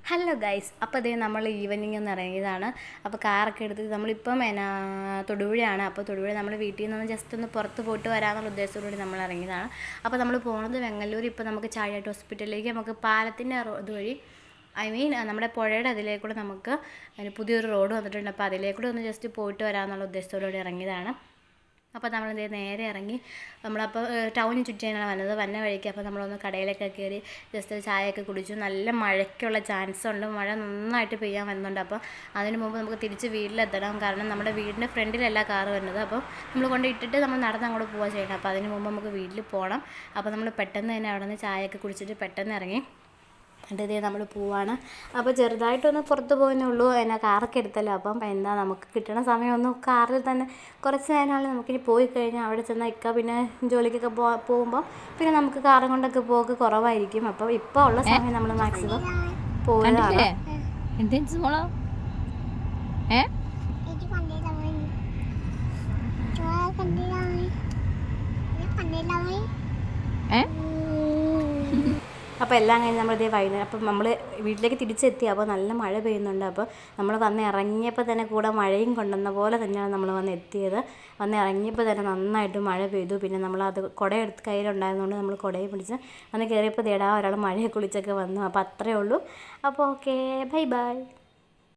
Hello guys, അപ്പോൾ അതേ നമ്മൾ ഈവനിങ് ഒന്ന് ഇറങ്ങിയതാണ്. അപ്പോൾ കാറൊക്കെ എടുത്തിട്ട് നമ്മളിപ്പം തൊടുപുഴയാണ്. അപ്പോൾ തൊടുപുഴ നമ്മൾ വീട്ടിൽ നിന്ന് ജസ്റ്റ് ഒന്ന് പുറത്ത് പോയിട്ട് വരാമെന്നുള്ള ഉദ്ദേശത്തോടുകൂടി നമ്മൾ ഇറങ്ങിയതാണ്. അപ്പോൾ നമ്മൾ പോകുന്നത് വെങ്ങല്ലൂർ. ഇപ്പോൾ നമുക്ക് ചാഴിയാട്ട് ഹോസ്പിറ്റലിലേക്ക് നമുക്ക് പാലത്തിൻ്റെ ഇതുവഴി നമ്മുടെ പുഴയുടെ അതിലേക്കൂടെ നമുക്ക് പുതിയൊരു റോഡ് വന്നിട്ടുണ്ട്. അപ്പോൾ അതിലേക്കൂടെ ഒന്ന് ജസ്റ്റ് പോയിട്ട് വരാമെന്നുള്ള ഉദ്ദേശത്തോടുകൂടി ഇറങ്ങിയതാണ്. അപ്പോൾ നമ്മളിത് നേരെ ഇറങ്ങി നമ്മളപ്പോൾ ടൗണിൽ ചുറ്റിയാണ് വന്ന വഴിക്ക്. അപ്പോൾ നമ്മളൊന്ന് കടയിലൊക്കെ കയറി ജസ്റ്റ് ചായയൊക്കെ കുടിച്ചു. നല്ല മഴയ്ക്കുള്ള ചാൻസ് ഉണ്ട്, മഴ നന്നായിട്ട് പെയ്യാൻ വരുന്നുണ്ട്. അപ്പോൾ അതിന് മുമ്പ് നമുക്ക് തിരിച്ച് വീട്ടിലെത്തണം. കാരണം നമ്മുടെ വീടിൻ്റെ ഫ്രണ്ടിലല്ല കാറ് വരുന്നത്. അപ്പോൾ നമ്മൾ കൊണ്ട് ഇട്ടിട്ട് നമ്മൾ നടന്ന് അങ്ങോട്ട് പോവുക ചെയ്യണം. അപ്പോൾ അതിന് മുമ്പ് നമുക്ക് വീട്ടിൽ പോകണം. അപ്പോൾ നമ്മൾ പെട്ടെന്ന് തന്നെ അവിടെ നിന്ന് ചായയൊക്കെ കുടിച്ചിട്ട് പെട്ടെന്ന് ഇറങ്ങി ഇതേ നമ്മൾ പോവാണ്. അപ്പോൾ ചെറുതായിട്ടൊന്ന് പുറത്ത് പോകുന്നേ ഉള്ളൂ. കാറൊക്കെ എടുത്തല്ലോ. അപ്പം നമുക്ക് കിട്ടണ സമയമൊന്നും കാറിൽ തന്നെ കുറച്ച് നേരമാണ്. നമുക്കിനി പോയി കഴിഞ്ഞാൽ അവിടെ ചെന്നാൽ പിന്നെ ജോലിക്കൊക്കെ പോകുമ്പോൾ പിന്നെ നമുക്ക് കാറും കൊണ്ടൊക്കെ പോക്ക് കുറവായിരിക്കും. അപ്പോൾ ഇപ്പോൾ ഉള്ള സമയം നമ്മൾ മാക്സിമം പോയതാണ്. അപ്പോൾ എല്ലാം കഴിഞ്ഞ് നമ്മളിതേ വൈകുന്നേരം അപ്പം നമ്മൾ വീട്ടിലേക്ക് തിരിച്ചെത്തി. അപ്പോൾ നല്ല മഴ പെയ്യുന്നുണ്ട്. അപ്പോൾ നമ്മൾ വന്ന് ഇറങ്ങിയപ്പോൾ തന്നെ കൂടെ മഴയും കൊണ്ടുവന്ന പോലെ തന്നെയാണ് നമ്മൾ വന്ന് എത്തിയത്. വന്ന് ഇറങ്ങിയപ്പോൾ തന്നെ നന്നായിട്ട് മഴ പെയ്തു. പിന്നെ നമ്മളത് കുടയെടുത്ത് കയ്യിലുണ്ടായിരുന്നുകൊണ്ട് നമ്മൾ കുടയും പിടിച്ച് വന്ന് കയറിയപ്പോൾ ഒരാൾ മഴയെ കുളിച്ചൊക്കെ വന്നു. അപ്പോൾ അത്രയേ ഉള്ളൂ. അപ്പോൾ ഓക്കെ, ബൈ ബൈ.